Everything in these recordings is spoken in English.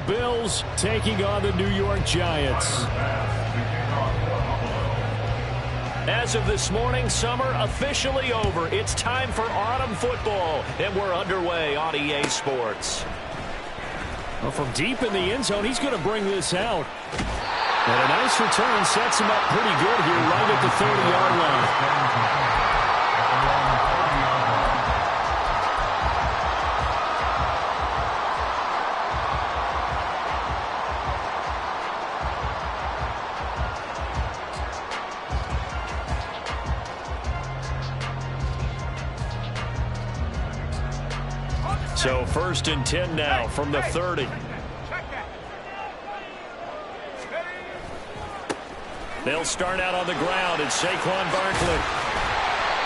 Bills taking on the New York Giants. As of this morning, summer officially over. It's time for autumn football, and we're underway on EA Sports. Well, from deep in the end zone, he's going to bring this out. And a nice return sets him up pretty good here right at the 30-yard line. So 1st and 10 now from the 30. They'll start out on the ground. It's Saquon Barkley.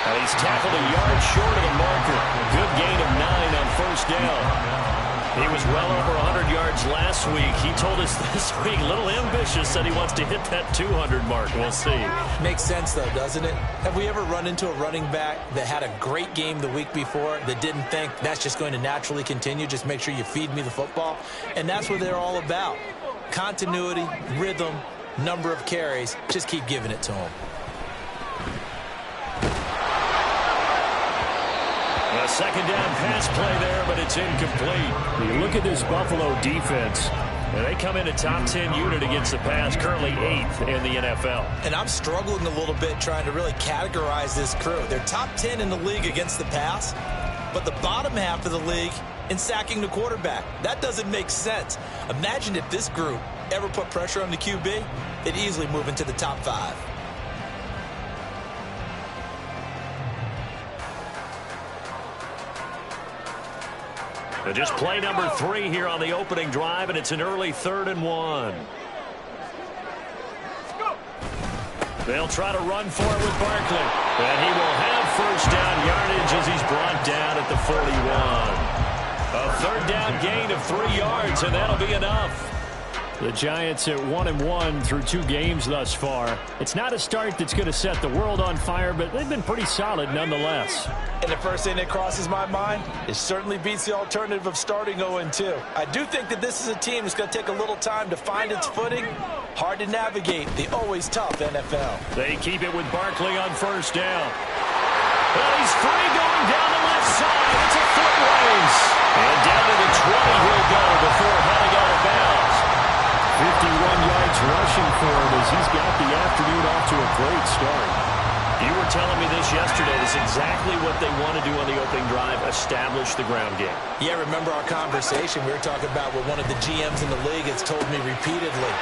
And he's tackled a yard short of the marker. Good gain of 9 on 1st down. He was well over 100 yards last week. He told us this week, a little ambitious, said he wants to hit that 200 mark. We'll see. Makes sense, though, doesn't it? Have we ever run into a running back that had a great game the week before that didn't think that's just going to naturally continue? Just make sure you feed me the football. And that's what they're all about. Continuity, rhythm, number of carries. Just keep giving it to him. A second down pass play there, but it's incomplete. You look at this Buffalo defense. And they come in a top 10 unit against the pass, currently 8th in the NFL. And I'm struggling a little bit trying to really categorize this crew. They're top 10 in the league against the pass, but the bottom half of the league in sacking the quarterback. That doesn't make sense. Imagine if this group ever put pressure on the QB, they'd easily move into the top 5. Just play number 3 here on the opening drive, and it's an early 3rd and 1. They'll try to run for it with Barkley. And he will have 1st down yardage as he's brought down at the 41. A 3rd down gain of 3 yards, and that'll be enough. The Giants at 1-1 through 2 games thus far. It's not a start that's going to set the world on fire, but they've been pretty solid nonetheless. And the first thing that crosses my mind, it certainly beats the alternative of starting 0-2. I do think that this is a team that's going to take a little time to find its footing. Hard to navigate the always tough NFL. They keep it with Barkley on 1st down. Well, he's free going down the left side. It's a foot race. And down to the 20 he'll go before heading out of bounds. 51 yards rushing for him as he's got the afternoon off to a great start. You were telling me this yesterday. This is exactly what they want to do on the opening drive, establish the ground game. Yeah, remember our conversation? We were talking about what one of the GMs in the league has told me repeatedly.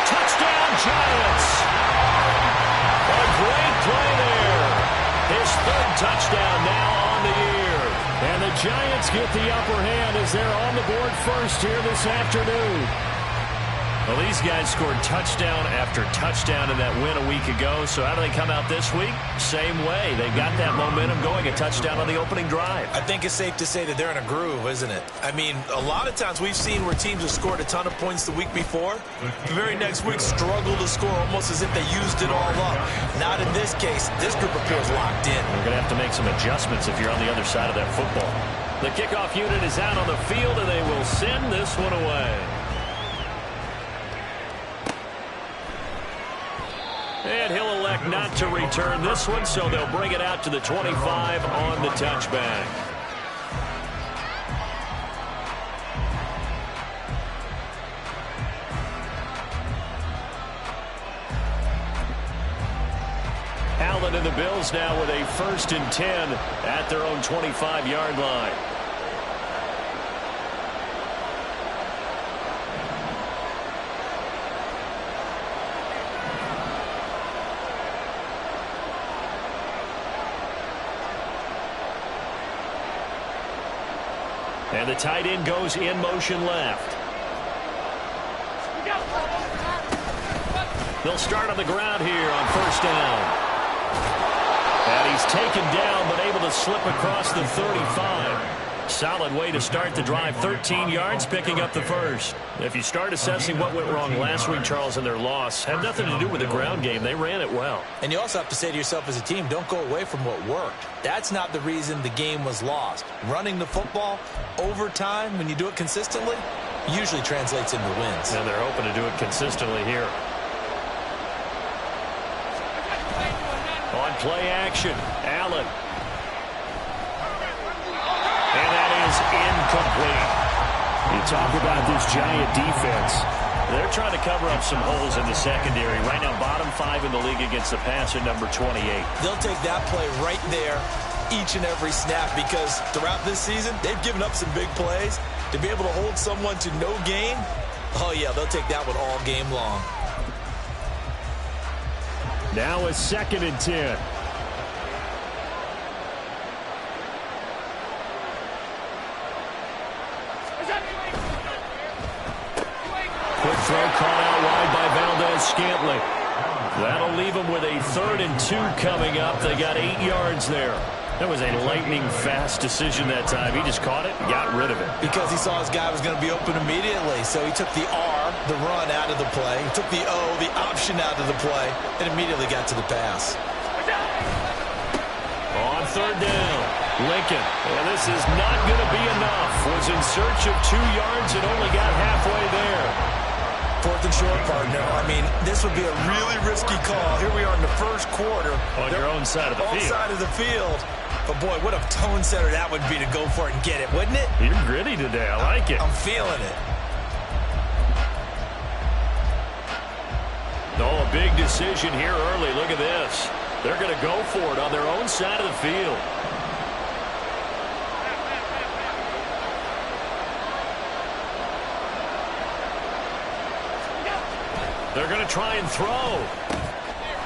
Touchdown, Giants! A great play there. His 3rd touchdown now on the year. And the Giants get the upper hand as they're on the board first here this afternoon. Well, these guys scored touchdown after touchdown in that win a week ago. So how do they come out this week? Same way. They've got that momentum going, a touchdown on the opening drive. I think it's safe to say that they're in a groove, isn't it? I mean, a lot of times we've seen where teams have scored a ton of points the week before. The very next week struggle to score almost as if they used it all up. Not in this case. This group appears locked in. You're going to have to make some adjustments if you're on the other side of that football. The kickoff unit is out on the field, and they will send this one away. And he'll elect not to return this one, so they'll bring it out to the 25 on the touchback. Allen and the Bills now with a 1st and 10 at their own 25-yard line. And the tight end goes in motion left. They'll start on the ground here on 1st down. And he's taken down but able to slip across the 35. Solid way to start the drive. 13 yards, picking up the 1st. If you start assessing what went wrong last week, Charles, in their loss, had nothing to do with the ground game. They ran it well. And you also have to say to yourself as a team, don't go away from what worked. That's not the reason the game was lost. Running the football over time, when you do it consistently, usually translates into wins. And they're hoping to do it consistently here. On play action, Allen. And that is incomplete. You talk about this Giant defense. They're trying to cover up some holes in the secondary. Right now, bottom 5 in the league against the pass at number 28. They'll take that play right there each and every snap because throughout this season, they've given up some big plays. To be able to hold someone to no gain, oh, yeah, they'll take that one all game long. Now a 2nd and 10. Quick throw caught out wide by Valdez-Scantling. That'll leave them with a 3rd and 2 coming up. They got 8 yards there. That was a lightning-fast decision that time. He just caught it and got rid of it. Because he saw his guy was going to be open immediately. So he took the R, the run, out of the play. He took the O, the option, out of the play, and immediately got to the pass. On 3rd down, Lincoln. And this is not going to be enough. Was in search of 2 yards and only got halfway there. 4th and short, partner. I mean, this would be a really risky call. Here we are in the first quarter. On your own side of the field. On side of the field. But, boy, what a tone setter that would be to go for it and get it, wouldn't it? You're gritty today. I like it. I'm feeling it. Oh, a big decision here early. Look at this. They're going to go for it on their own side of the field. They're going to try and throw.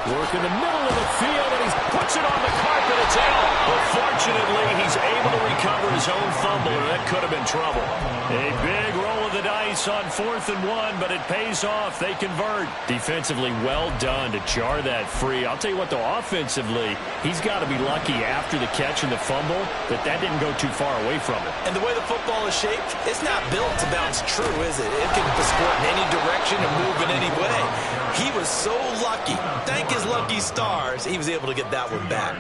Work in the middle of the field, and he puts it on the carpet. It's out. But fortunately, he's able to recover his own fumble, or that could have been trouble. A big roll of the dice on 4th and 1, but it pays off. They convert. Defensively, well done to jar that free. I'll tell you what, though, offensively, he's got to be lucky after the catch and the fumble that didn't go too far away from it. And the way the football is shaped, it's not built to bounce true, is it? It can squirt in any direction and move in any way. He was so lucky. Thank his lucky stars, he was able to get that one back.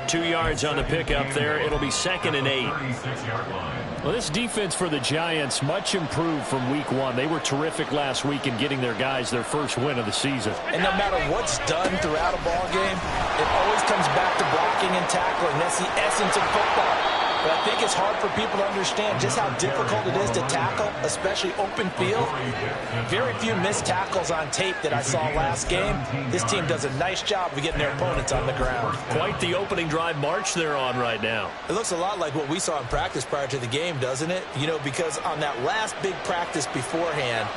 2 yards on the pickup there. It'll be 2nd and 8. Well, this defense for the Giants much improved from week 1. They were terrific last week in getting their guys their first win of the season. And no matter what's done throughout a ball game, it always comes back to blocking and tackling. That's the essence of football. But I think it's hard for people to understand just how difficult it is to tackle, especially open field. Very few missed tackles on tape that I saw last game. This team does a nice job of getting their opponents on the ground. Quite the opening drive march they're on right now. It looks a lot like what we saw in practice prior to the game, doesn't it? You know, because on that last big practice beforehand,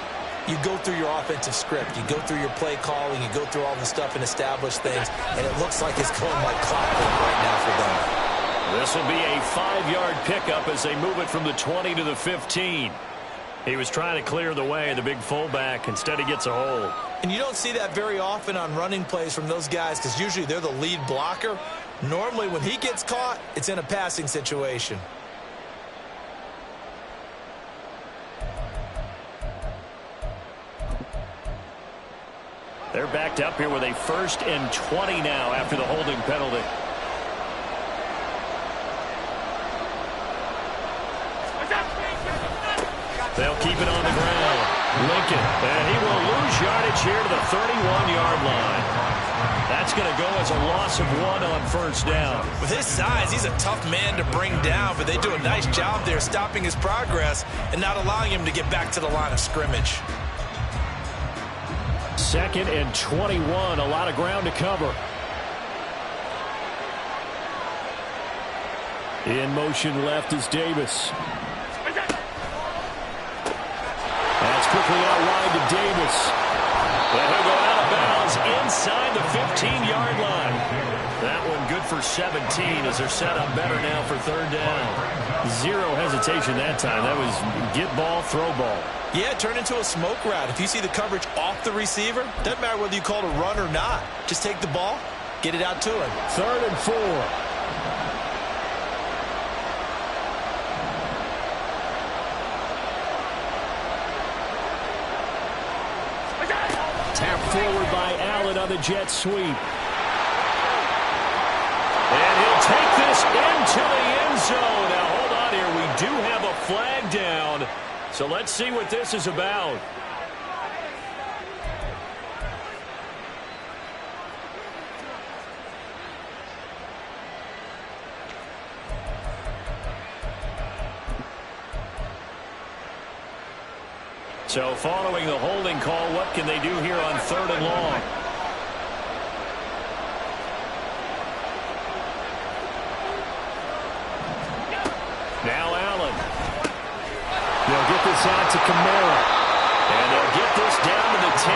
you go through your offensive script. You go through your play calling. You go through all the stuff and establish things. And it looks like it's going like clockwork right now for them. This will be a 5-yard pickup as they move it from the 20 to the 15. He was trying to clear the way, the big fullback. Instead, he gets a hold. And you don't see that very often on running plays from those guys because usually they're the lead blocker. Normally, when he gets caught, it's in a passing situation. They're backed up here with a 1st and 20 now after the holding penalty. They'll keep it on the ground. Lincoln, and he will lose yardage here to the 31-yard line. That's going to go as a loss of 1 on 1st down. With his size, he's a tough man to bring down, but they do a nice job there stopping his progress and not allowing him to get back to the line of scrimmage. 2nd and 21, a lot of ground to cover. In motion left is Davis. That's quickly out wide to Davis. And he'll go out of bounds inside the 15-yard line. That one good for 17 as they're set up better now for 3rd down. Zero hesitation that time. That was get ball, throw ball. Yeah, turn into a smoke route. If you see the coverage off the receiver, doesn't matter whether you call it a run or not. Just take the ball, get it out to him. 3rd and 4. Tapped forward by Allen on the jet sweep. And he'll take this into the end zone. Now, hold on here. We do have a flag down. So let's see what this is about. So following the holding call, what can they do here on 3rd and long? Now Allen. They'll get this out to Kamara. And they'll get this down to the 10.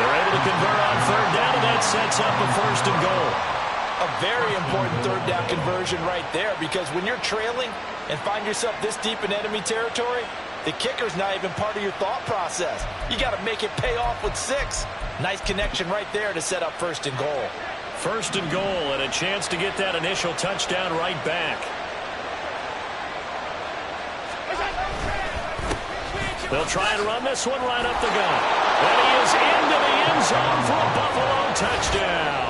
They're able to convert on 3rd down, and that sets up a 1st and goal. A very important 3rd down conversion right there, because when you're trailing and find yourself this deep in enemy territory, the kicker's not even part of your thought process. You got to make it pay off with 6. Nice connection right there to set up 1st and goal. 1st and goal, and a chance to get that initial touchdown right back. They'll try and run this one right up the gut. And he is into the end zone for a Buffalo touchdown.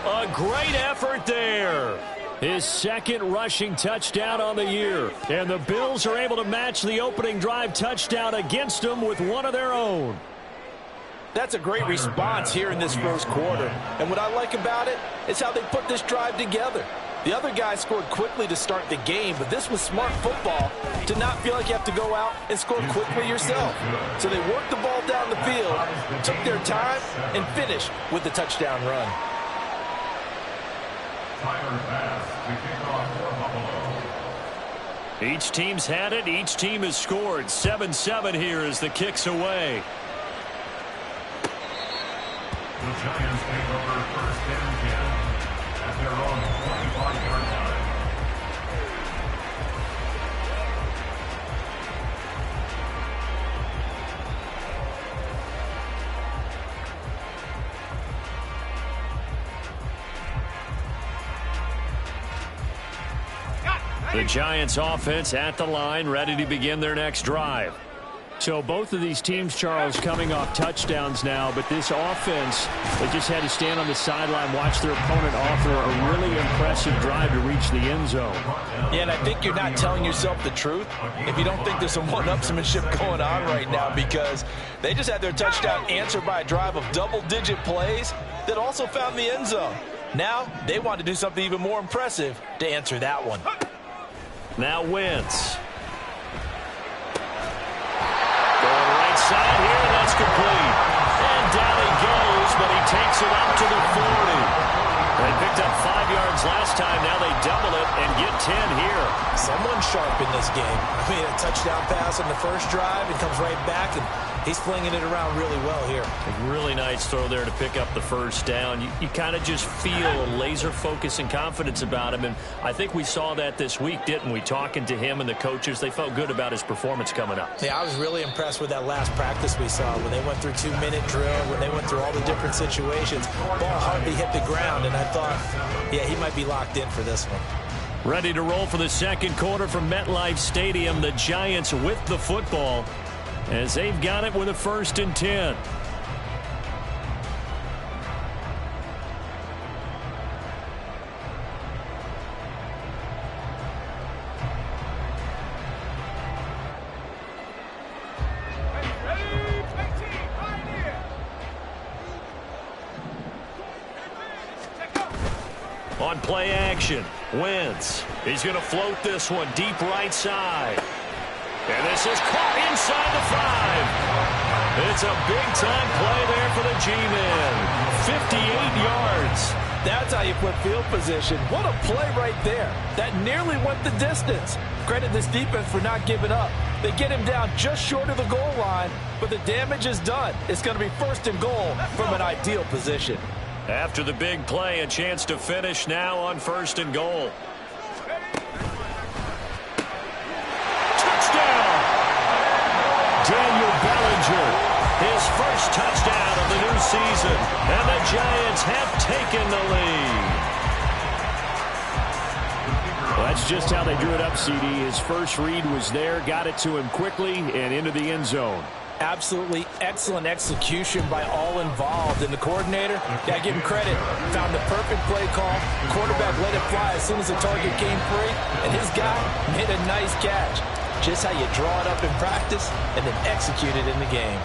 A great effort there. His 2nd rushing touchdown on the year. And the Bills are able to match the opening drive touchdown against them with one of their own. That's a great response here in this 1st quarter. And what I like about it is how they put this drive together. The other guys scored quickly to start the game, but this was smart football to not feel like you have to go out and score quickly yourself. So they worked the ball down the field, took their time, and finished with the touchdown run. Each team's had it. Each team has scored. 7-7 here as the kick's away. The Giants take over 1st and 10 at their own 25-yard line. The Giants offense at the line, ready to begin their next drive. So both of these teams, Charles, coming off touchdowns now, but this offense, they just had to stand on the sideline, watch their opponent offer a really impressive drive to reach the end zone. Yeah, and I think you're not telling yourself the truth if you don't think there's some one-upsmanship going on right now, because they just had their touchdown answered by a drive of double-digit plays that also found the end zone. Now they want to do something even more impressive to answer that one. Now Wentz. Going right side here, and that's complete. And down he goes, but he takes it up to the 40. They picked up 5 yards last time. Now they double it and get 10 here. Someone sharp in this game. I mean, a touchdown pass on the first drive and comes right back, and he's flinging it around really well here. A really nice throw there to pick up the 1st down. You kind of just feel a laser focus and confidence about him, and I think we saw that this week, didn't we? Talking to him and the coaches, they felt good about his performance coming up. Yeah, I was really impressed with that last practice we saw when they went through 2-minute drill, when they went through all the different situations. Ball hardly hit the ground, and I thought, yeah, he might be locked in for this one. Ready to roll for the 2nd quarter from MetLife Stadium. The Giants with the football as they've got it with a 1st and 10. On play action, Wentz. He's going to float this one deep right side. And this is caught inside the 5. It's a big-time play there for the G-Men. 58 yards. That's how you put field position. What a play right there. That nearly went the distance. Credit this defense for not giving up. They get him down just short of the goal line, but the damage is done. It's going to be 1st and goal from an ideal position. After the big play, a chance to finish now on 1st and goal. Touchdown! Daniel Bellinger, his 1st touchdown of the new season, and the Giants have taken the lead. Well, that's just how they drew it up, CD. His first read was there, got it to him quickly, and into the end zone. Absolutely excellent execution by all involved. And the coordinator, got to give him credit, found the perfect play call. Quarterback let it fly as soon as the target came free, and his guy made a nice catch. just how you draw it up in practice and then execute it in the game.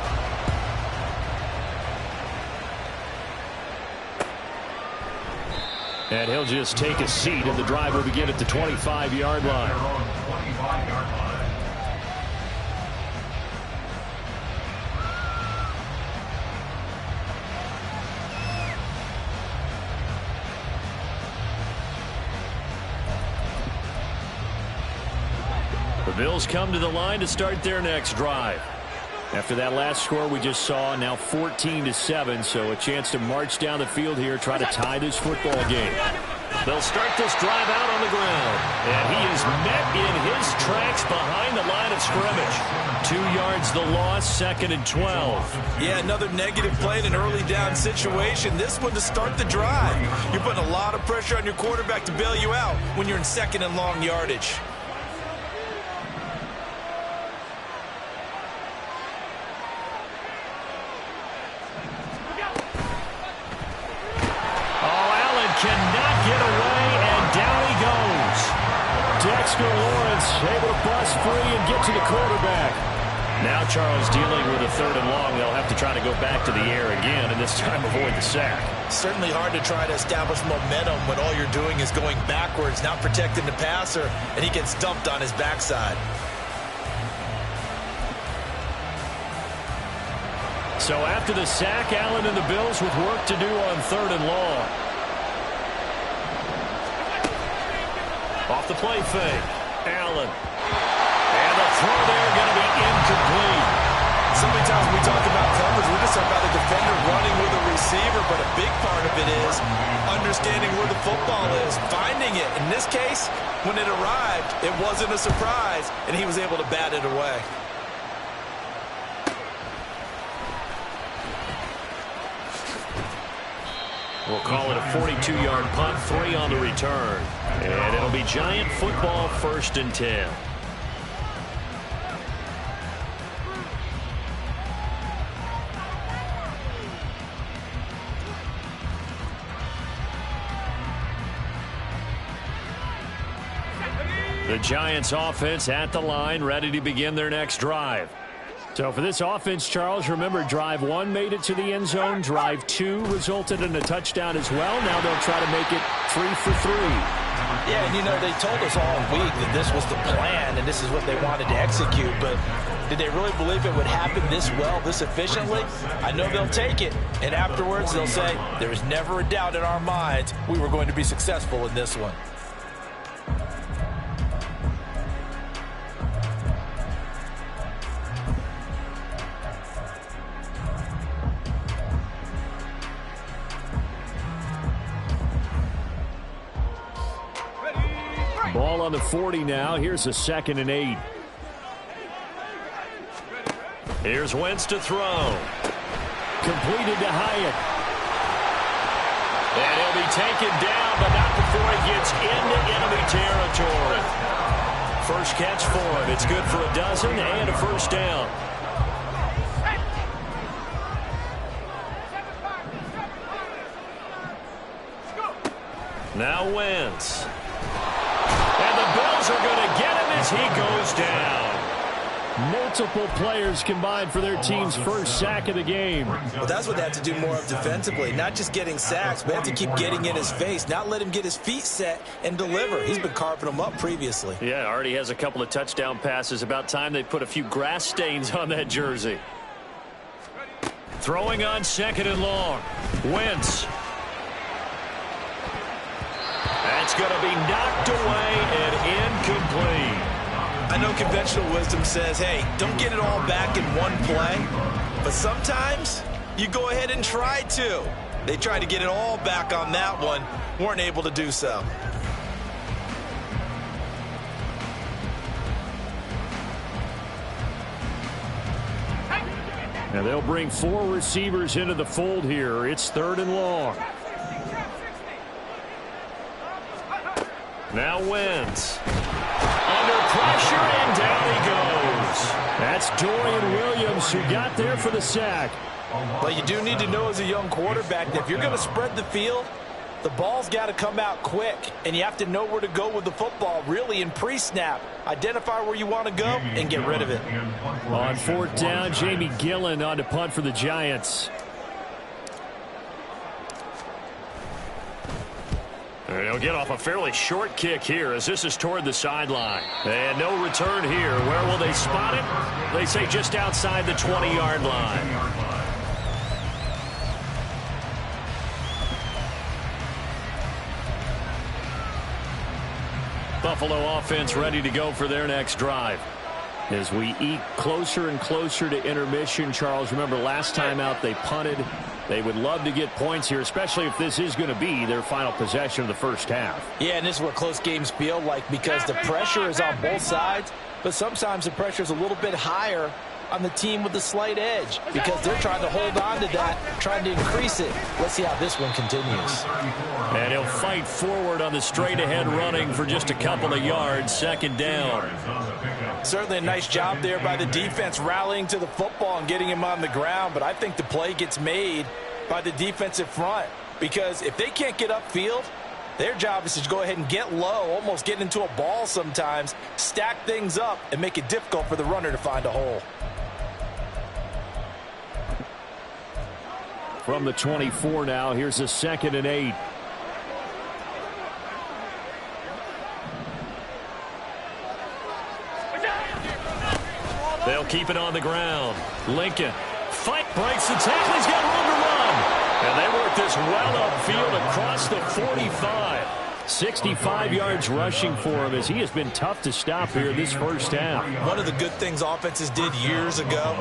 And he'll just take a seat, and the drive will begin at the 25-yard line. The Bills come to the line to start their next drive. After that last score we just saw, now 14-7, so a chance to march down the field here, try to tie this football game. They'll start this drive out on the ground, and he is met in his tracks behind the line of scrimmage. 2 yards the loss, 2nd and 12. Yeah, another negative play in an early down situation. This one to start the drive. You're putting a lot of pressure on your quarterback to bail you out when you're in 2nd and long yardage. Cannot get away, and down he goes. Dexter Lawrence able to bust free and get to the quarterback. Now Charles dealing with a 3rd and long. They'll have to try to go back to the air again, and this time avoid the sack. Certainly hard to try to establish momentum when all you're doing is going backwards, not protecting the passer, and he gets dumped on his backside. So after the sack, Allen and the Bills with work to do on 3rd and long. Off the play fake, Allen. And the throw there going to be incomplete. So many times we talk about coverage, we just talk about a defender running with a receiver, but a big part of it is understanding where the football is, finding it. In this case, when it arrived, it wasn't a surprise, and he was able to bat it away. We'll call it a 42-yard punt, 3 on the return. And it'll be Giant football, 1st and 10. The Giants offense at the line, ready to begin their next drive. So for this offense, Charles, remember, drive 1 made it to the end zone. Drive 2 resulted in a touchdown as well. Now they'll try to make it 3 for 3. Yeah, and you know, they told us all week that this was the plan and this is what they wanted to execute, but did they really believe it would happen this well, this efficiently? I know they'll take it, and afterwards they'll say, there was never a doubt in our minds we were going to be successful in this one. Ball on the 40 now. Here's a 2nd and 8. Here's Wentz to throw. Completed to Hyatt. And he'll be taken down, but not before he gets into enemy territory. First catch for him. It's good for a dozen and a 1st down. Now Wentz. And the Bills are going to get him as he goes down. Multiple players combined for their team's first sack of the game. Well, that's what they have to do more of defensively. Not just getting sacks, but they have to keep getting in his face, not let him get his feet set and deliver. He's been carving them up previously. Yeah, already has a couple of touchdown passes. About time they put a few grass stains on that jersey. Throwing on 2nd and long. Wentz. That's going to be knocked away and incomplete. I know conventional wisdom says, hey, don't get it all back in one play. But sometimes you go ahead and try to. They tried to get it all back on that one. Weren't able to do so. Now they'll bring 4 receivers into the fold here. It's 3rd and long. Now Wentz. Under pressure, and down he goes. That's Dorian Williams who got there for the sack. But you do need to know as a young quarterback that if you're going to spread the field, The ball's got to come out quick, and you have to know where to go with the football, really, in pre-snap. Identify where you want to go and get rid of it. On fourth down, Jamie Gillen on to punt for the Giants. They'll get off a fairly short kick here as this is toward the sideline. And no return here. Where will they spot it? They say just outside the 20-yard line. Buffalo offense ready to go for their next drive. As we eke closer and closer to intermission, Charles, remember last time out they punted. They would love to get points here, especially if this is going to be their final possession of the first half. Yeah, and this is what close games feel like because the pressure is on both sides, but sometimes the pressure is a little bit higher on the team with the slight edge because they're trying to hold on to that, trying to increase it. Let's see how this one continues. And he'll fight forward on the straight-ahead running for just a couple of yards, second down. Certainly a nice job there by the defense rallying to the football and getting him on the ground, but I think the play gets made by the defensive front because if they can't get upfield, their job is to go ahead and get low, almost get into a ball sometimes, stack things up, and make it difficult for the runner to find a hole. From the 24 now, here's a 2nd and 8. They'll keep it on the ground. Lincoln. Fight breaks the tackle. He's got room to run. And they work this well upfield across the 45. 65 yards rushing for him as he has been tough to stop here this first half. One of the good things offenses did years ago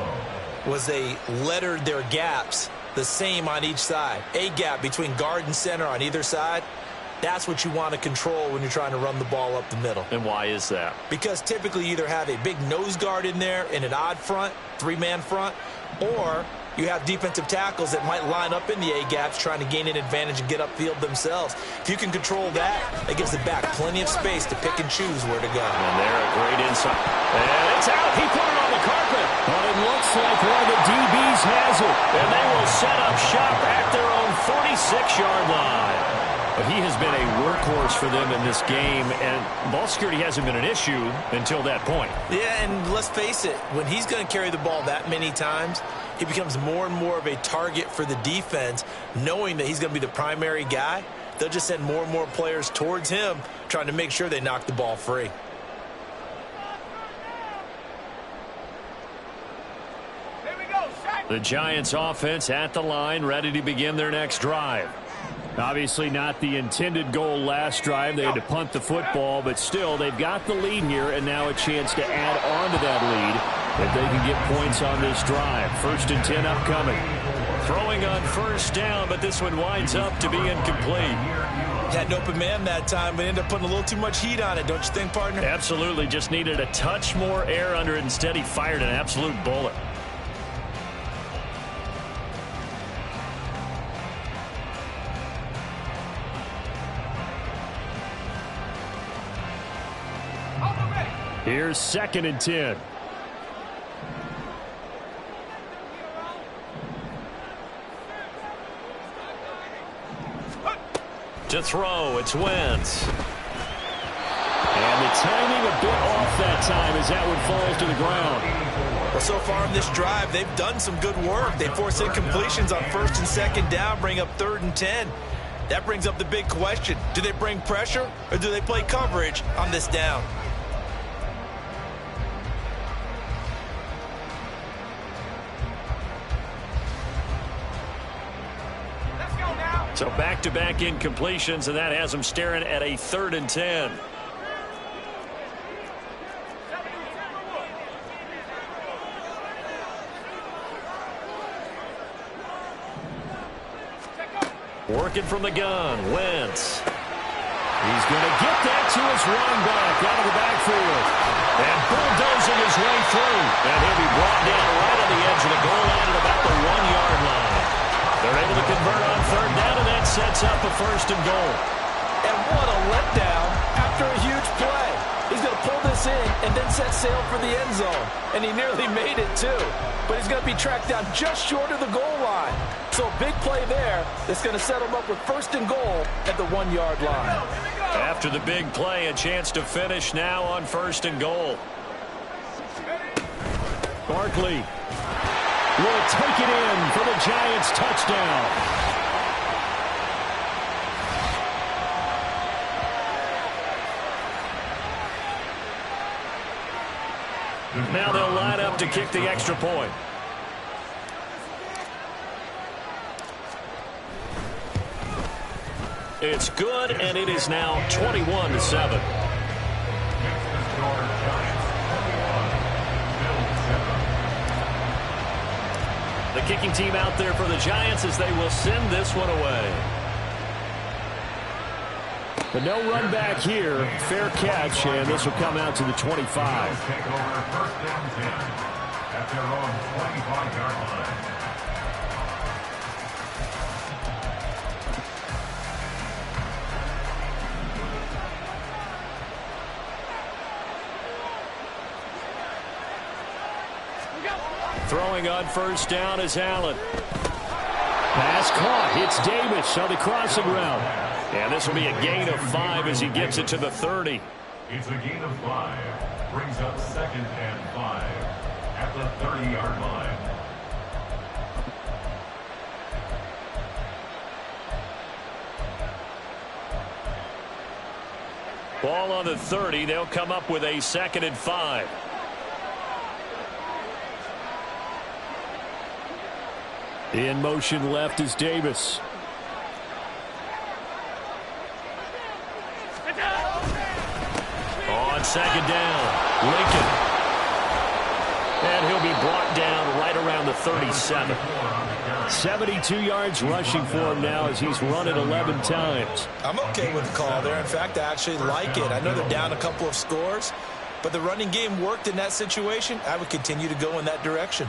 was they lettered their gaps the same on each side. A gap between guard and center on either side. That's what you want to control when you're trying to run the ball up the middle. And why is that? Because typically you either have a big nose guard in there in an odd front, 3-man front, or you have defensive tackles that might line up in the A-gaps trying to gain an advantage and get upfield themselves. If you can control that, it gives the back plenty of space to pick and choose where to go. And they're a great inside. And it's out. He put it on the carpet. But it looks like one of the DBs has it. And they will set up shop at their own 46-yard line. But he has been a workhorse for them in this game, and ball security hasn't been an issue until that point. Yeah, and let's face it, when he's going to carry the ball that many times, he becomes more and more of a target for the defense, knowing that he's going to be the primary guy. They'll just send more and more players towards him, trying to make sure they knock the ball free. The Giants offense at the line, ready to begin their next drive. Obviously not the intended goal last drive. They had to punt the football, but still they've got the lead here and now a chance to add on to that lead if they can get points on this drive. 1st and 10 upcoming. Throwing on first down, but this one winds up to be incomplete. Had an open man that time, but ended up putting a little too much heat on it, don't you think, partner? Absolutely. Just needed a touch more air under it. Instead, he fired an absolute bullet. Here's 2nd and 10. To throw, it's Wentz. And the timing a bit off that time as that one falls to the ground. Well, so far in this drive, they've done some good work. They forced incompletions on 1st and 2nd down, bring up 3rd and 10. That brings up the big question. Do they bring pressure or do they play coverage on this down? So back-to-back incompletions, and that has them staring at a 3rd and 10. Working from the gun, Wentz. He's going to get that to his running back out of the backfield. And bulldozing his way through. And he'll be brought down right on the edge of the goal line at about the 1-yard line. They're able to convert on 3rd down, and that sets up a 1st and goal. And what a letdown after a huge play. He's going to pull this in and then set sail for the end zone. And he nearly made it, too. But he's going to be tracked down just short of the goal line. So a big play there that's going to set him up with first and goal at the 1-yard line. After the big play, a chance to finish now on first and goal. Barkley will take it in for the Giants touchdown. Now they'll line up to kick the extra point. It's good, and it is now 21-7. The kicking team out there for the Giants as they will send this one away. But no run back here. Fair catch, and this will come out to the 25. Take over first down 10 at their own 25-yard line. Throwing on first down is Allen. Pass caught. It's Davis on the crossing route. And this will be a gain of 5 as he gets it to the 30. It's a gain of 5. Brings up 2nd and 5 at the 30-yard line. Ball on the 30. They'll come up with a 2nd and 5. In motion left is Davis. On 2nd down, Lincoln. And he'll be brought down right around the 37. 72 yards rushing for him now as he's run it 11 times. I'm okay with the call there. In fact, I actually like it. I know they're down a couple of scores, but the running game worked in that situation. I would continue to go in that direction.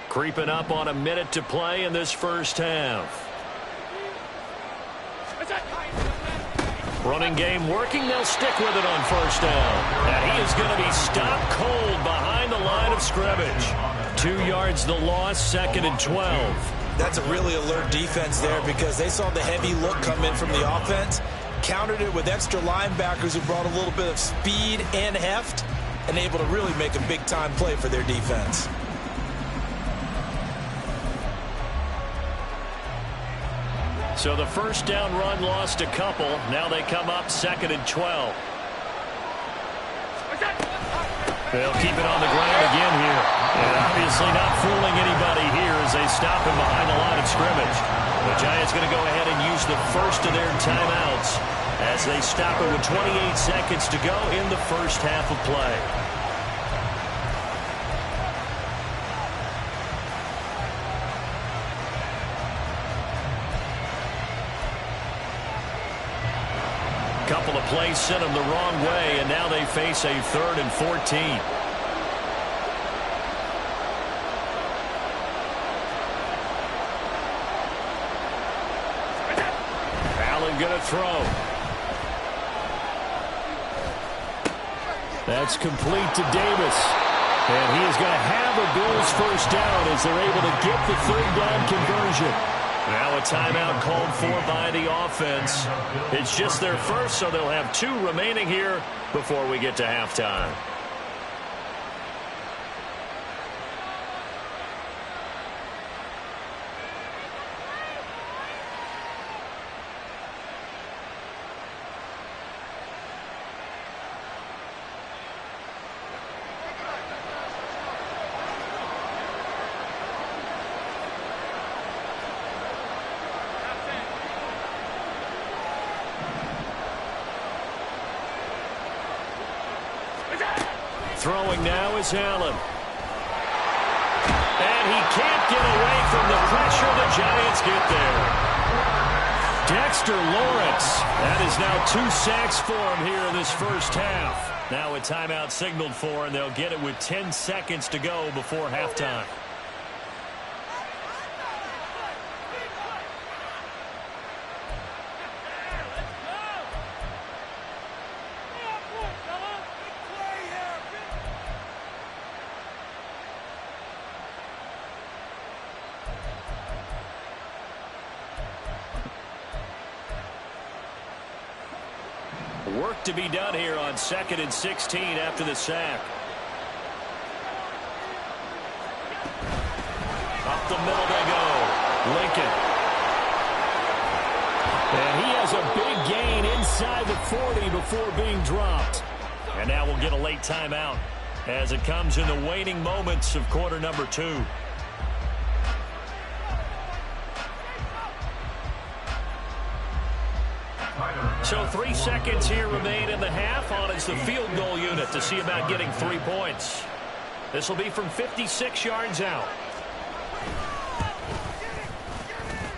Creeping up on a minute to play in this first half. Running game working. They'll stick with it on first down. And he is going to be stopped cold behind the line of scrimmage. 2 yards the loss, 2nd and 12. That's a really alert defense there because they saw the heavy look come in from the offense, countered it with extra linebackers who brought a little bit of speed and heft, and able to really make a big-time play for their defense. So the first down run lost a couple. Now they come up 2nd and 12. They'll keep it on the ground again here. And obviously not fooling anybody here as they stop him behind the line of scrimmage. The Giants going to go ahead and use the first of their timeouts as they stop it with 28 seconds to go in the first half of play. Couple of plays sent them the wrong way, and now they face a 3rd and 14. Allen going to throw. That's complete to Davis. And he is going to have a Bills first down as they're able to get the 3rd down conversion. Now a timeout called for by the offense. It's just their first, so they'll have 2 remaining here before we get to halftime. Throwing now is Allen. And he can't get away from the pressure. The Giants get there. Dexter Lawrence. That is now 2 sacks for him here in this first half. Now a timeout signaled for, and they'll get it with 10 seconds to go before halftime. Work to be done here on 2nd and 16 after the sack. Up the middle they go. Lincoln. And he has a big gain inside the 40 before being dropped. And now we'll get a late timeout as it comes in the waning moments of quarter number 2. So 3 seconds here remain in the half. On is the field goal unit to see about getting 3 points. This will be from 56 yards out.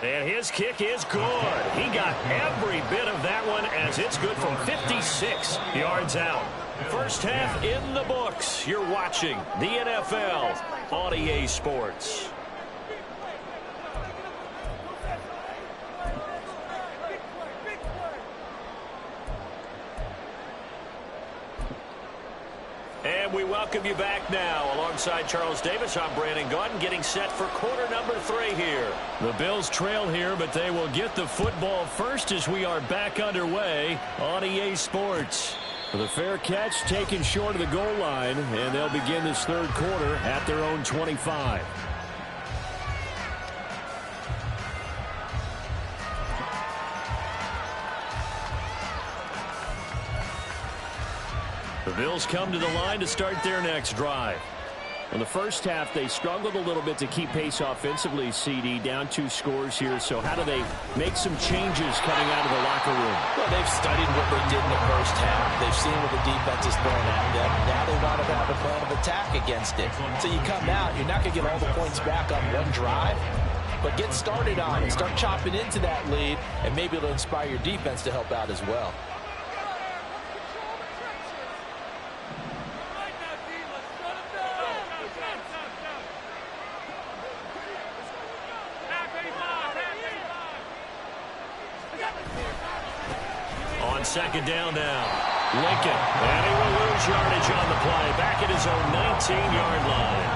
And his kick is good. He got every bit of that one as it's good from 56 yards out. First half in the books. You're watching the NFL on EA Sports. And we welcome you back now. Alongside Charles Davis, I'm Brandon Gaudin, getting set for quarter number 3 here. The Bills trail here, but they will get the football first as we are back underway on EA Sports. The fair catch taken short of the goal line, and they'll begin this third quarter at their own 25. The Bills come to the line to start their next drive. In the first half, they struggled a little bit to keep pace offensively, CD, down 2 scores here. So how do they make some changes coming out of the locker room? Well, they've studied what they did in the first half. They've seen what the defense is throwing at them. Now they want to have a plan of attack against it. So you come out, you're not going to get all the points back on one drive, but get started on it. Start chopping into that lead, and maybe it'll inspire your defense to help out as well. Second down now. Lincoln. And he will lose yardage on the play. Back at his own 19-yard line.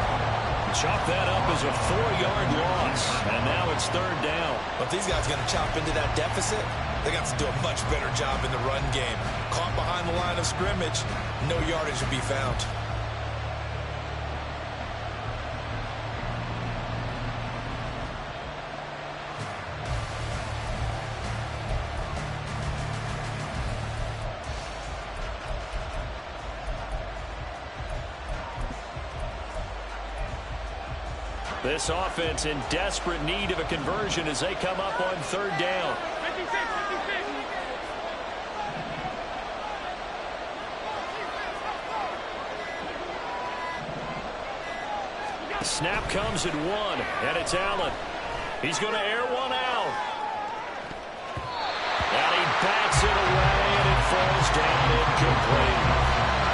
Chop that up as a 4-yard loss. And now it's third down. But if these guys are going to chop into that deficit, they got to do a much better job in the run game. Caught behind the line of scrimmage, no yardage to be found. This offense in desperate need of a conversion as they come up on third down. Snap comes at 1, and it's Allen. He's going to air one out. And he bats it away, and it falls down incomplete.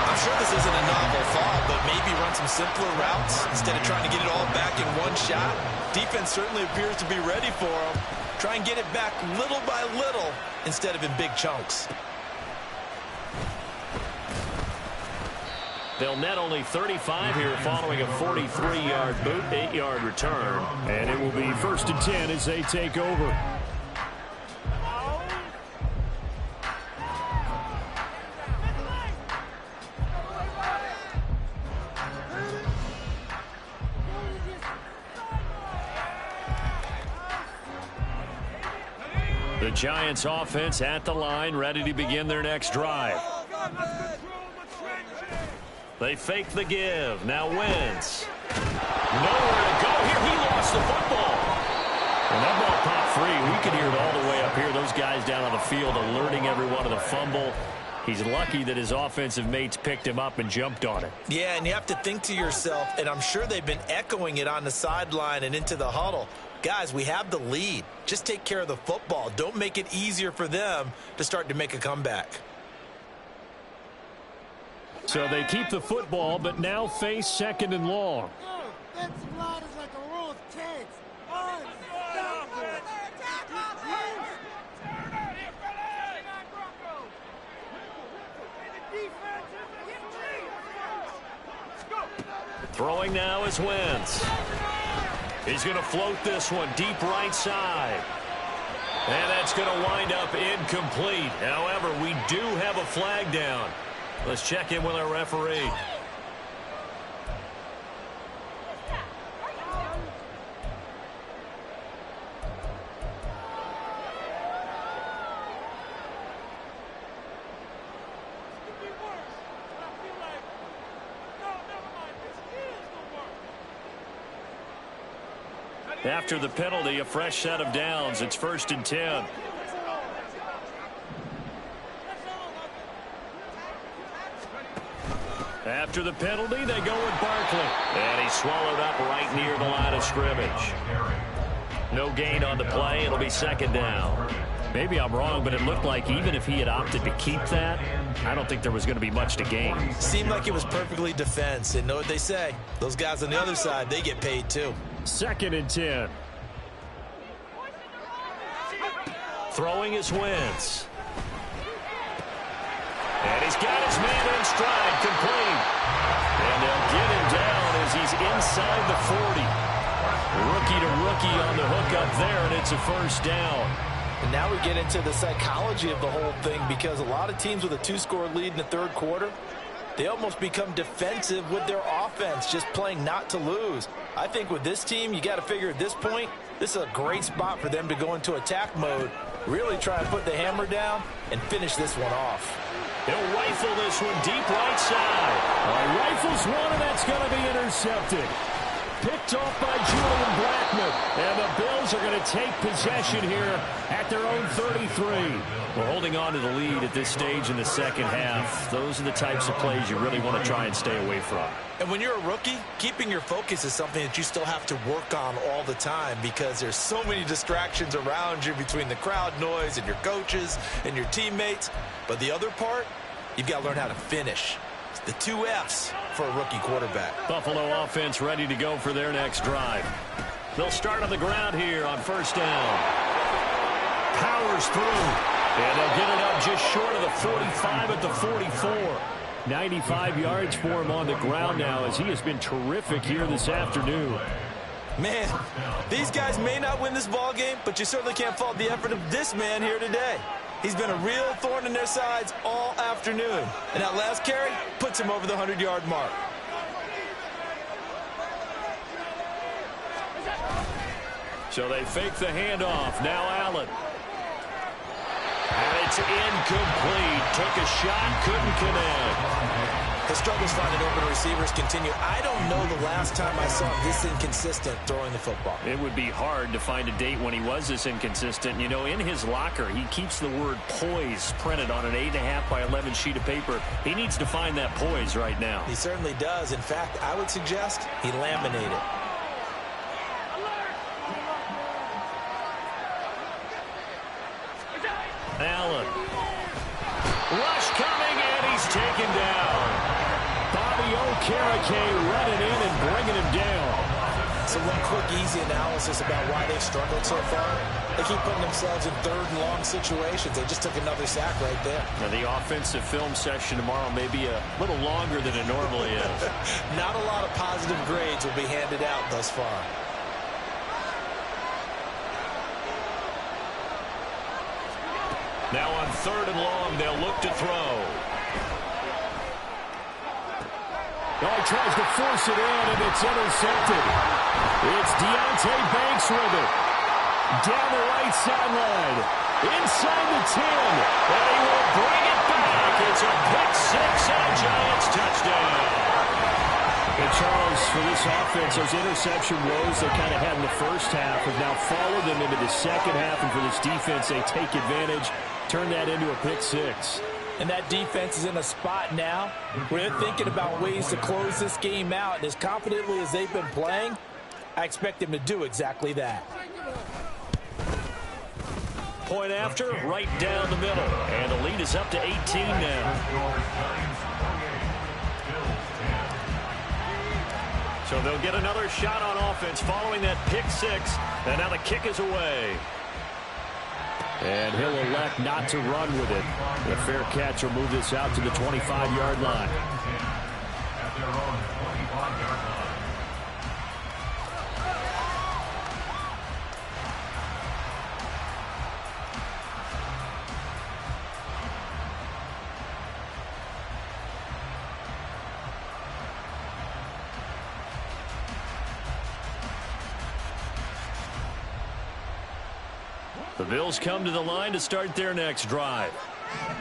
I'm sure this isn't a novel thought, but maybe run some simpler routes instead of trying to get it all back in one shot. Defense certainly appears to be ready for him. Try and get it back little by little instead of in big chunks. They'll net only 35 here following a 43-yard boot, 8-yard return. And it will be 1st and 10 as they take over. The Giants offense at the line, ready to begin their next drive. They fake the give. Now Wentz. Nowhere to go here. He lost the football. And that ball popped free. We could hear it all the way up here. Those guys down on the field alerting everyone of the fumble. He's lucky that his offensive mates picked him up and jumped on it. Yeah, and you have to think to yourself, and I'm sure they've been echoing it on the sideline and into the huddle. guys, we have the lead. Just take care of the football. Don't make it easier for them to start to make a comeback. So they keep the football, but now face 2nd and long. Throwing now is Wentz. He's going to float this one deep right side. And that's going to wind up incomplete. However, we do have a flag down. Let's check in with our referee. After the penalty, a fresh set of downs. It's 1st and 10. After the penalty, they go with Barkley. And he's swallowed up right near the line of scrimmage. No gain on the play. It'll be 2nd down. Maybe I'm wrong, but it looked like even if he had opted to keep that, I don't think there was going to be much to gain. Seemed like it was perfectly defense. And know what they say. Those guys on the other side, they get paid too. 2nd and 10. Throwing is Wentz. And he's got his man in stride, complete. And they'll get him down as he's inside the 40. Rookie to rookie on the hook up there, and it's a 1st down. And now we get into the psychology of the whole thing, because a lot of teams with a 2-score lead in the 3rd quarter, they almost become defensive with their offense, just playing not to lose. I think with this team, you got to figure at this point, this is a great spot for them to go into attack mode, really try to put the hammer down and finish this one off. He'll rifle this one deep right side. Rifles one, and that's going to be intercepted. Picked off by Julian Blackmon. And the Bills are going to take possession here at their own 33. We're holding on to the lead at this stage in the 2nd half. Those are the types of plays you really want to try and stay away from. And when you're a rookie, keeping your focus is something that you still have to work on all the time, because there's so many distractions around you between the crowd noise and your coaches and your teammates. But the other part, you've got to learn how to finish. It's the 2 F's for a rookie quarterback. Buffalo offense ready to go for their next drive. They'll start on the ground here on 1st down. Powers through. And they'll get it up just short of the 45 at the 44. 95 yards for him on the ground now, as he has been terrific here this afternoon. Man, these guys may not win this ball game, but you certainly can't fault the effort of this man here today. He's been a real thorn in their sides all afternoon. And that last carry puts him over the 100-yard mark. So they fake the handoff. Now Allen. And it's incomplete. Took a shot, couldn't connect. The struggles finding open receivers continue. I don't know the last time I saw him this inconsistent throwing the football. It would be hard to find a date when he was this inconsistent. You know, in his locker, he keeps the word poise printed on an 8.5 by 11 sheet of paper. He needs to find that poise right now. He certainly does. In fact, I would suggest he laminate it. Allen. Rush coming, and he's taken down. Bobby Okereke running in and bringing him down. So one quick, easy analysis about why they've struggled so far. They keep putting themselves in 3rd and long situations. They just took another sack right there. Now, the offensive film session tomorrow may be a little longer than it normally is. Not a lot of positive grades will be handed out thus far. Now on 3rd and long, they'll look to throw. Oh, he tries to force it in, and it's intercepted. It's Deonte Banks with it. Down the right sideline. Inside the 10. And he will bring it back. It's a pick-6 and a Giants touchdown. And Charles, for this offense, those interception woes they kind of had in the first half have now followed them into the second half. And for this defense, they take advantage, turn that into a pick-6. And that defense is in a spot now where they're thinking about ways to close this game out. And as confidently as they've been playing, I expect them to do exactly that. Point after, right down the middle. And the lead is up to 18 now. So they'll get another shot on offense following that pick six. And now the kick is away. And he'll elect not to run with it. The fair catch will move this out to the 25-yard line. At their own 25-yard line. The Bills come to the line to start their next drive.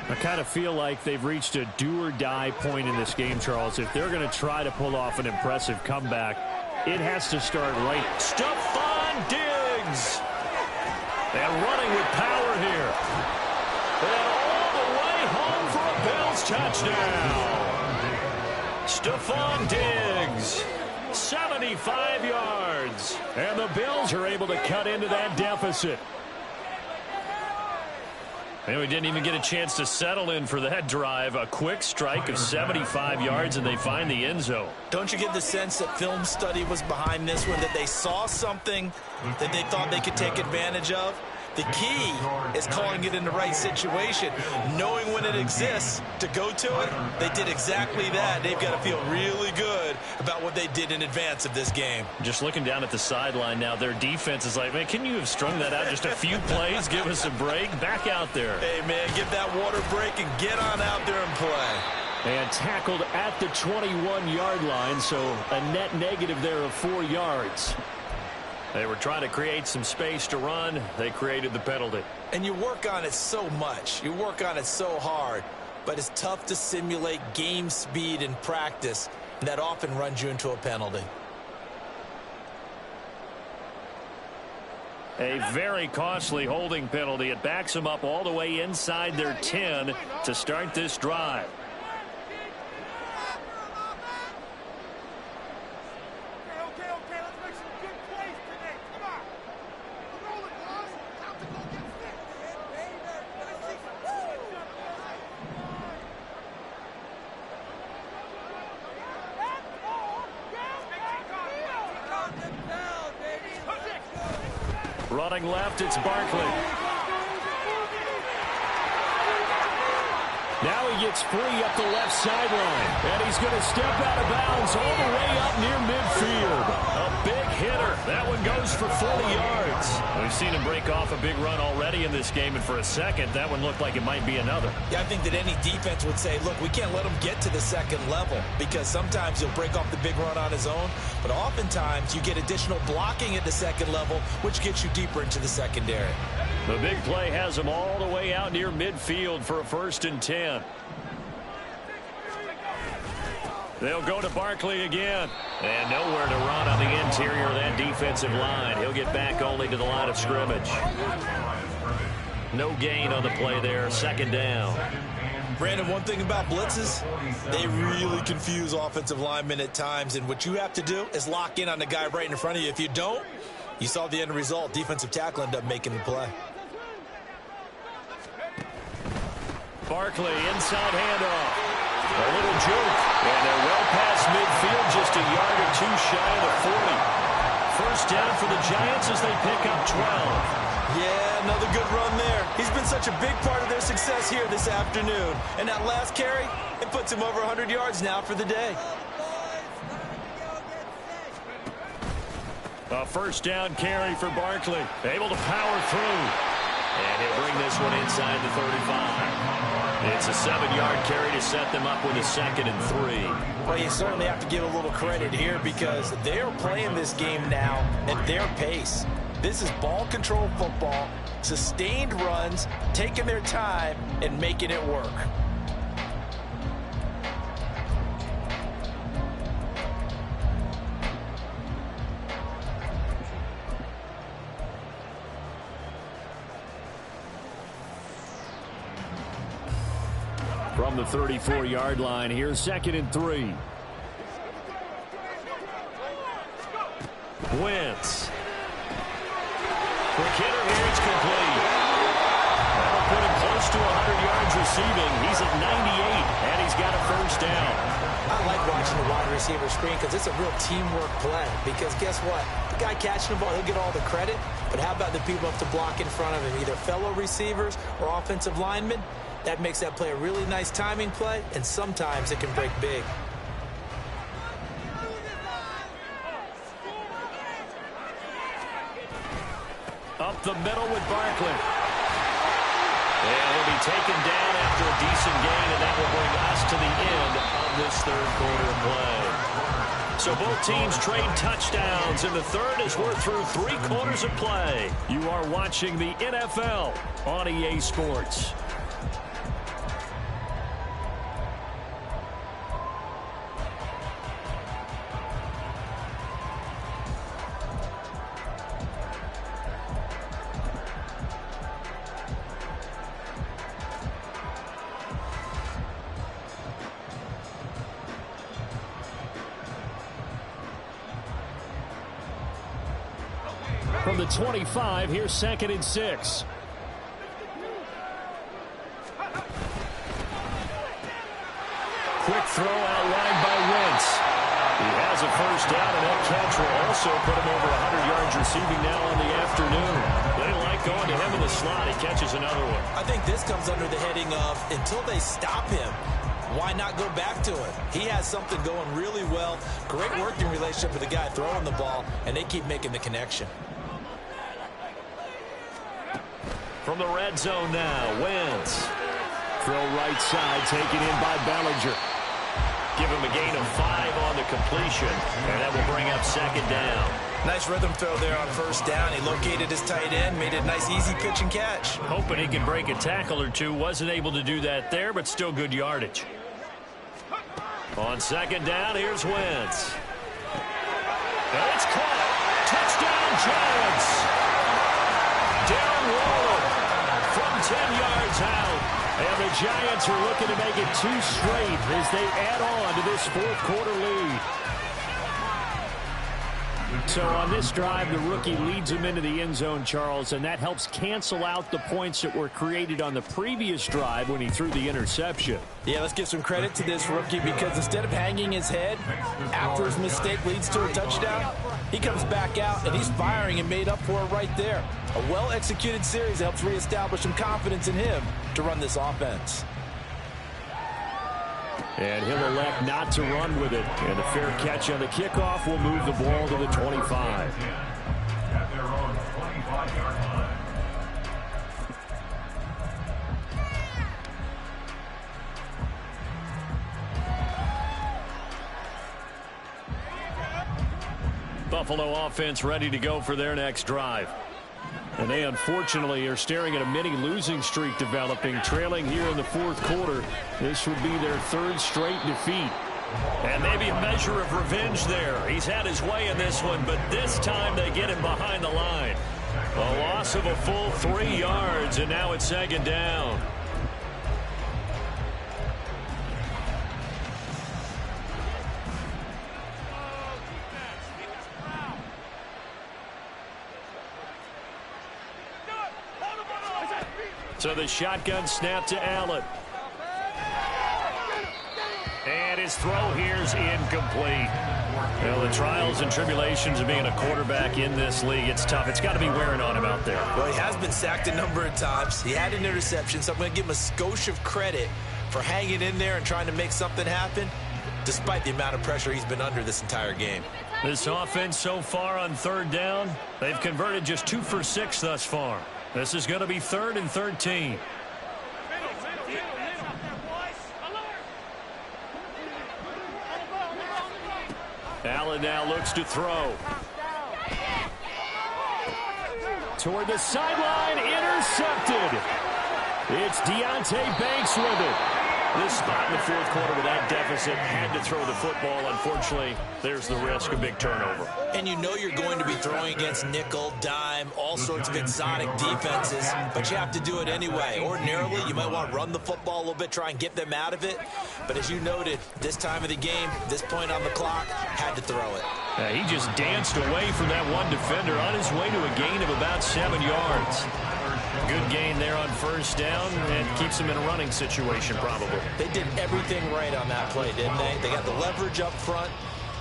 I kind of feel like they've reached a do-or-die point in this game, Charles. If they're going to try to pull off an impressive comeback, it has to start right. Stephon Diggs! And running with power here. And all the way home for a Bills touchdown. Stephon Diggs, 75 yards. And the Bills are able to cut into that deficit. And we didn't even get a chance to settle in for that drive. A quick strike of 75 yards, and they find the end zone. Don't you get the sense that film study was behind this one, that they saw something that they thought they could take advantage of? The key is calling it in the right situation, knowing when it exists to go to it. They did exactly that. They've got to feel really good about what they did in advance of this game. Just looking down at the sideline now, their defense is like, man, can you have strung that out just a few plays? Give us a break. Back out there. Hey, man, get that water break and get on out there and play. And tackled at the 21-yard line, so a net negative there of 4 yards. They were trying to create some space to run. They created the penalty. And you work on it so much. You work on it so hard. But it's tough to simulate game speed in practice. And that often runs you into a penalty. A very costly holding penalty. It backs them up all the way inside their 10 to start this drive. Running left, it's Barkley. Now he gets free up the left sideline. And he's going to step out of bounds all the way up near midfield. A big hitter. That one goes for 40 yards. We've seen him break off a big run already in this game, and for a second, that one looked like it might be another. Yeah, I think that any defense would say, look, we can't let him get to the second level, because sometimes he'll break off the big run on his own, but oftentimes you get additional blocking at the second level, which gets you deeper into the secondary. The big play has him all the way out near midfield for a 1st and 10. They'll go to Barkley again. And nowhere to run on the interior of that defensive line. He'll get back only to the line of scrimmage. No gain on the play there. 2nd down. Brandon, one thing about blitzes, they really confuse offensive linemen at times. And what you have to do is lock in on the guy right in front of you. If you don't, you saw the end result. Defensive tackle ended up making the play. Barkley, inside handoff. A little juke. And they're well past midfield, just a yard or two shy of the 40. 1st down for the Giants as they pick up 12. Yeah, another good run there. He's been such a big part of their success here this afternoon. And that last carry, it puts him over 100 yards now for the day. A 1st down carry for Barkley. Able to power through. And he'll bring this one inside the 35. It's a 7-yard carry to set them up with a 2nd and 3. Well, you certainly have to give a little credit here because they're playing this game now at their pace. This is ball control football, sustained runs, taking their time, and making it work. From the 34-yard line, here's 2nd and 3. Wentz. here. It's complete. That'll put him close to 100 yards receiving. He's at 98, and he's got a first down. I like watching the wide receiver screen because it's a real teamwork play. Because guess what? The guy catching the ball, he'll get all the credit. But how about the people up to block in front of him, either fellow receivers or offensive linemen? That makes that play a really nice timing play, and sometimes it can break big. Up the middle with Barkley. And he'll be taken down after a decent gain, and that will bring us to the end of this third quarter of play. So both teams trade touchdowns in the third as we're through 3 quarters of play. You are watching the NFL on EA Sports. From the 25, here's 2nd and 6. Quick throw out wide by Wentz. He has a first down, and that catch will also put him over 100 yards receiving now on the afternoon. They like going to him in the slot. He catches another one. I think this comes under the heading of until they stop him, why not go back to him? He has something going really well. Great working relationship with the guy throwing the ball, and they keep making the connection. From the red zone now, Wentz. Throw right side, taken in by Bellinger. Give him a gain of 5 on the completion, and that will bring up 2nd down. Nice rhythm throw there on first down. He located his tight end, made it a nice easy pitch and catch. Hoping he can break a tackle or two. Wasn't able to do that there, but still good yardage. On 2nd down, here's Wentz. And it's caught. Touchdown, Giants. Darren Waller from 10 yards out. And the Giants are looking to make it 2 straight as they add on to this 4th quarter lead. So on this drive, the rookie leads him into the end zone, Charles, and that helps cancel out the points that were created on the previous drive when he threw the interception. Yeah, let's give some credit to this rookie because instead of hanging his head after his mistake leads to a touchdown, he comes back out and he's firing and made up for it right there. A well-executed series helps reestablish some confidence in him to run this offense. And he'll elect not to run with it. And a fair catch on the kickoff will move the ball to the 25. At their own 25-yard line. Buffalo offense ready to go for their next drive. And they unfortunately are staring at a mini losing streak developing, trailing here in the 4th quarter. This would be their 3rd straight defeat. And maybe a measure of revenge there. He's had his way in this one, but this time they get him behind the line. A loss of a full 3 yards, and now it's 2nd down. So the shotgun snap to Allen. And his throw here's incomplete. Well, the trials and tribulations of being a quarterback in this league, it's tough. It's got to be wearing on him out there. Well, he has been sacked a number of times. He had an interception, so I'm going to give him a skosh of credit for hanging in there and trying to make something happen, despite the amount of pressure he's been under this entire game. This offense so far on 3rd down, they've converted just 2 for 6 thus far. This is going to be 3rd and 13. Allen now looks to throw. Toward the sideline, intercepted. It's Deonte Banks with it. This spot in the 4th quarter with that deficit, had to throw the football. Unfortunately, there's the risk of big turnover. And you know you're going to be throwing against nickel, dime, all sorts of exotic defenses, but you have to do it anyway. Ordinarily, you might want to run the football a little bit, try and get them out of it. But as you noted, this time of the game, this point on the clock, had to throw it. He just danced away from that one defender on his way to a gain of about 7 yards. Good gain there on first down and keeps him in a running situation probably. They did everything right on that play, didn't they? They got the leverage up front,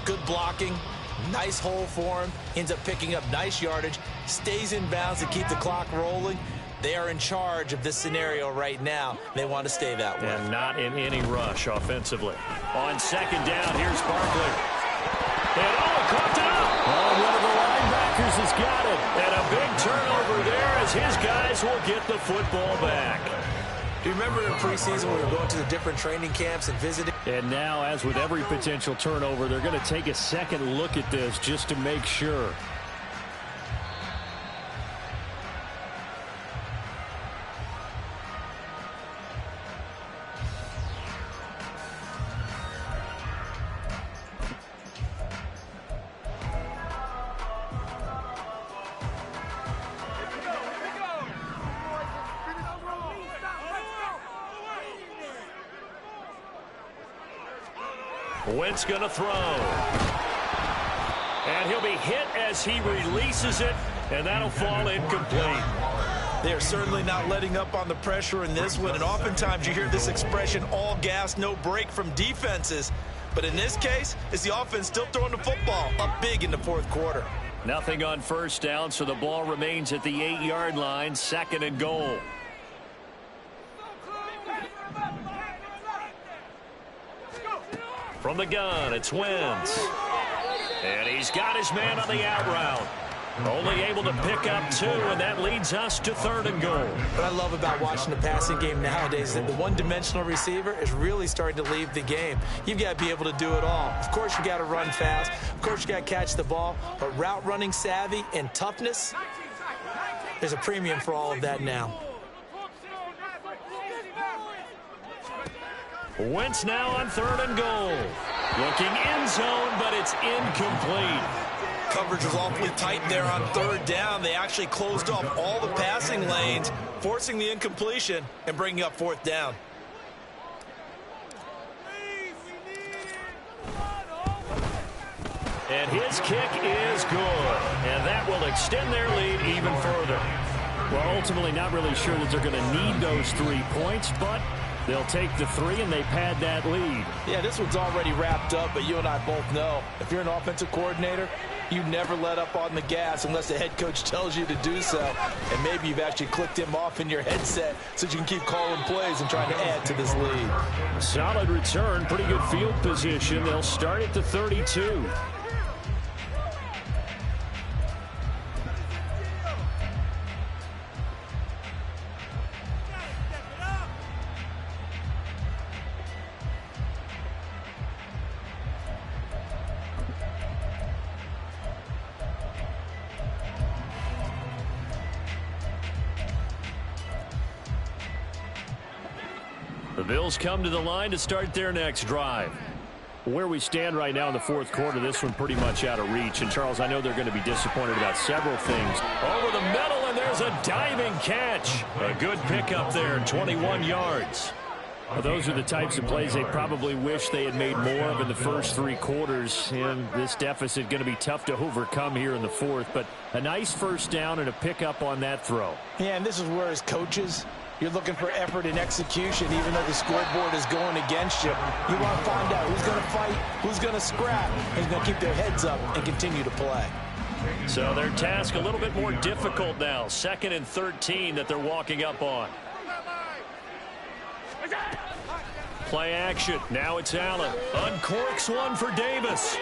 good blocking, nice hole for him, ends up picking up nice yardage, stays in bounds to keep the clock rolling. They are in charge of this scenario right now. They want to stay that way. And not in any rush offensively. On second down, here's Barkley. And caught it up. One of the linebackers has got it. And a big turnover there as his guys will get the football back. Do you remember in preseason when we were going to the different training camps and visiting? And now, as with every potential turnover, they're going to take a second look at this just to make sure. Wentz going to throw. And he'll be hit as he releases it, and that'll fall incomplete. They're certainly not letting up on the pressure in this one, and oftentimes you hear this expression, all gas, no break from defenses. But in this case, it's the offense still throwing the football up big in the fourth quarter. Nothing on first down, so the ball remains at the 8-yard line, second and goal. From the gun, it's Wentz. And he's got his man on the out route. Only able to pick up 2, and that leads us to third and goal. What I love about watching the passing game nowadays is that the one-dimensional receiver is really starting to leave the game. You've got to be able to do it all. Of course, you got to run fast. Of course, you got to catch the ball. But route running savvy and toughness, there's a premium for all of that now. Wentz now on third and goal. Looking end zone, but it's incomplete. Coverage was awfully tight there on third down. They actually closed off all the passing lanes, forcing the incompletion and bringing up fourth down. And his kick is good. And that will extend their lead even further. Well, ultimately not really sure that they're going to need those 3 points, but they'll take the 3 and they pad that lead. Yeah, this one's already wrapped up, but you and I both know if you're an offensive coordinator, you never let up on the gas unless the head coach tells you to do so. And maybe you've actually clicked him off in your headset so you can keep calling plays and trying to add to this lead. Solid return, pretty good field position. They'll start at the 32. The Bills come to the line to start their next drive. Where we stand right now in the fourth quarter, this one pretty much out of reach. And, Charles, I know they're going to be disappointed about several things. Over the middle, and there's a diving catch. A good pickup there, 21 yards. Well, those are the types of plays they probably wish they had made more of in the first 3 quarters. And this deficit going to be tough to overcome here in the fourth. But a nice first down and a pickup on that throw. Yeah, and this is where, as coaches, you're looking for effort and execution, even though the scoreboard is going against you. You want to find out who's going to fight, who's going to scrap, who's going to keep their heads up and continue to play. So their task a little bit more difficult now. 2nd and 13 that they're walking up on. Play action. Now it's Allen. Uncorks one for Davis.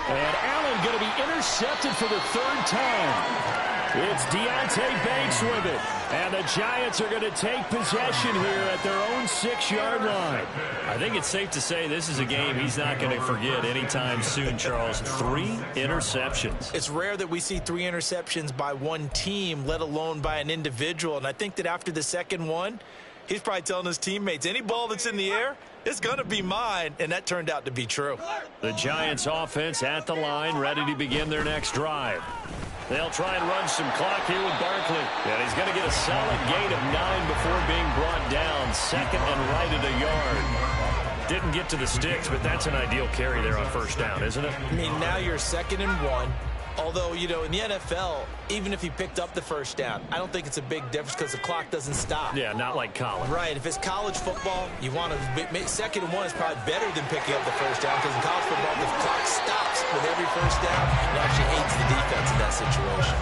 And Allen going to be intercepted for the 3rd time. It's Deonte Banks with it. And the Giants are going to take possession here at their own 6-yard line. I think it's safe to say this is a game he's not going to forget anytime soon, Charles. 3 interceptions. It's rare that we see 3 interceptions by one team, let alone by an individual. And I think that after the second one, he's probably telling his teammates, any ball that's in the air, it's going to be mine. And that turned out to be true. The Giants offense at the line, ready to begin their next drive. They'll try and run some clock here with Barkley. And he's going to get a solid gain of 9 before being brought down. 2nd and right at a yard. Didn't get to the sticks, but that's an ideal carry there on first down, isn't it? I mean, now you're 2nd and 1. Although, you know, in the NFL, even if he picked up the first down, I don't think it's a big difference because the clock doesn't stop. Yeah, not like college. Right. If it's college football, you want to 2nd and 1 is probably better than picking up the first down because in college football, the clock stops with every first down. It actually aids the defense in that situation.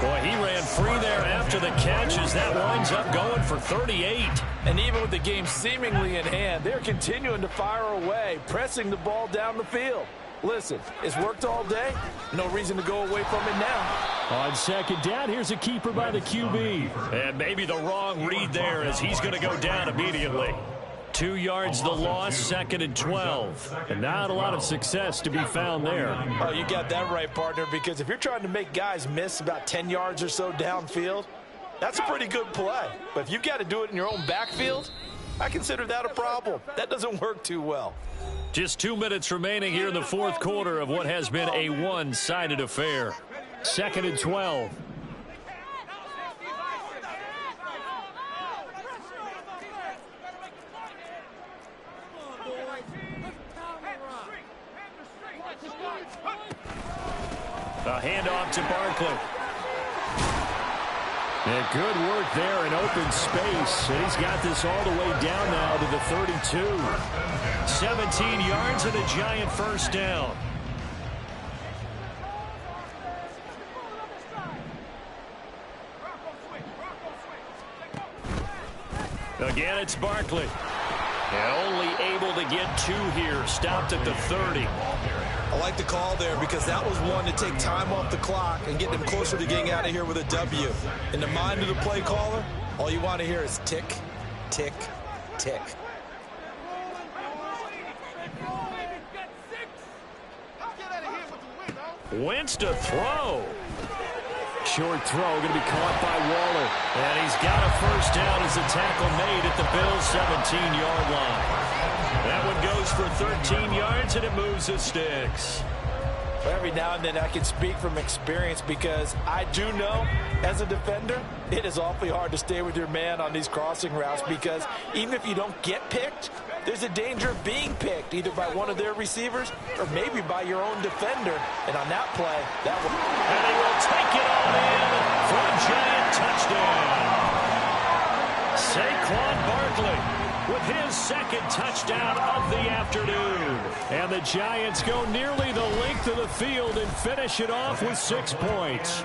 Boy, he ran free there after the catch as that winds up going for 38. And even with the game seemingly in hand, they're continuing to fire away, pressing the ball down the field. Listen, it's worked all day. No reason to go away from it now. On second down, here's a keeper by the QB. And maybe the wrong read there as he's going to go down immediately. 2 yards the loss, 2nd and 12. And not a lot of success to be found there. Oh, you got that right, partner, because if you're trying to make guys miss about 10 yards or so downfield, that's a pretty good play. But if you've got to do it in your own backfield, I consider that a problem. That doesn't work too well. Just 2 minutes remaining here in the fourth quarter of what has been a one-sided affair. 2nd and 12. A handoff to Barkley. And good work there in open space. And he's got this all the way down now to the 32. 17 yards and a Giant first down. Again, it's Barkley. And only able to get 2 here. Stopped at the 30. I like the call there because that was one to take time off the clock and get them closer to getting out of here with a W. In the mind of the play caller, all you want to hear is tick, tick, tick. Wentz to throw. Short throw going to be caught by Waller. And he's got a first down as a tackle made at the Bills' 17-yard line. That one goes for 13 yards, and it moves the sticks. Every now and then I can speak from experience because I do know, as a defender, it is awfully hard to stay with your man on these crossing routes because even if you don't get picked, there's a danger of being picked either by one of their receivers or maybe by your own defender. And on that play, that will... And he will take it all in for a Giant touchdown. Saquon Barkley with his 2nd touchdown of the afternoon. And the Giants go nearly the length of the field and finish it off with 6 points.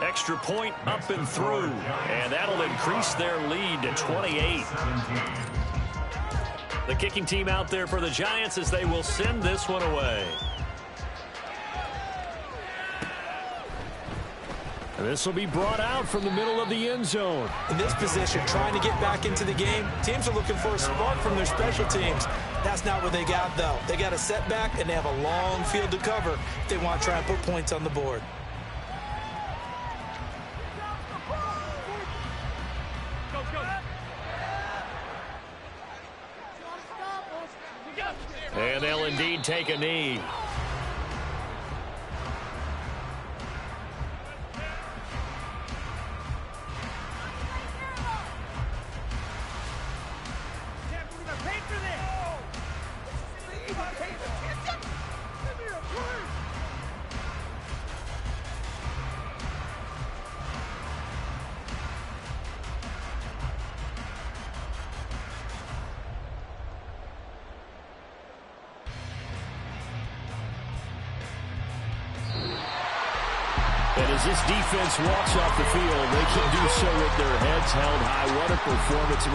Extra point up and through. And that'll increase their lead to 28. The kicking team out there for the Giants as they will send this one away. And this will be brought out from the middle of the end zone. In this position, trying to get back into the game, teams are looking for a spark from their special teams. That's not what they got, though. They got a setback, and they have a long field to cover if they want to try and put points on the board. And they'll indeed take a knee. And as this defense walks off the field, they can do so with their heads held high. What a performance.